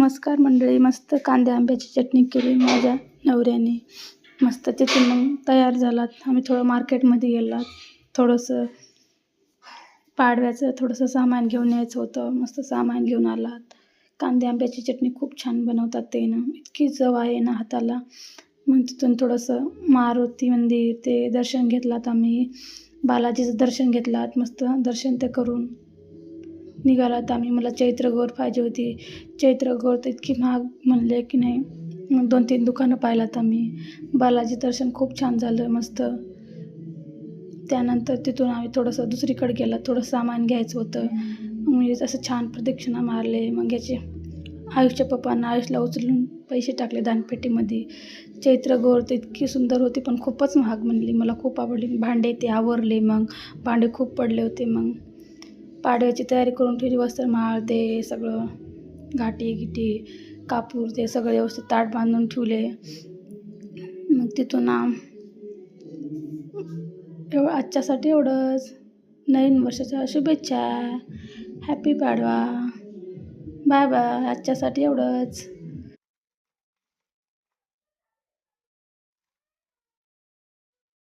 नमस्कार मंडळी. मस्त कांदे आंब्याची चटणी केली माझ्या नवऱ्याने. मस्त तिथून मग तयार झालात. आम्ही थोडं मार्केटमध्ये गेलात. थोडंसं पाडव्याचं थोडंसं सामान घेऊन यायचं होतं. मस्त सामान घेऊन आलात. कांदे आंब्याची चटणी खूप छान बनवतात ते ना. इतकी चव आहे ना हाताला. मग तिथून थोडंसं मारुती मंदिर ते दर्शन घेतलात आम्ही. बालाजीचं दर्शन घेतलात. मस्त दर्शन ते करून निघालात आम्ही. मला चैत्रगौर पाहिजे होती. चैत्रगौर तर इतकी महाग म्हणले की नाही. मग 2-3 दुकानं पाहिलात आम्ही. बालाजी दर्शन खूप छान झालं मस्त. त्यानंतर तिथून आम्ही थोडंसं दुसरीकडे गेला. थोडं सामान घ्यायचं होतं. मग मी असं छान प्रदक्षिणा मारले. मग याचे आयुषच्या पप्पांना आयुषला उचलून पैसे टाकले दानपेटीमध्ये. चैत्रगौर तर इतकी सुंदर होती पण खूपच महाग म्हणली. मला खूप आवडली. भांडे ते आवरले. मग भांडे खूप पडले होते. मग पाडव्याची तयारी करून ठेवली. वस्त्रमाळ ते सगळं घाटी कापूर ते सगळं व्यवस्थित ताट बांधून ठेवले. मग तिथून आजच्यासाठी एवढंच. नवीन वर्षाच्या शुभेच्छा. हॅपी पाडवा. Bye bye. आजच्यासाठी एवढंच.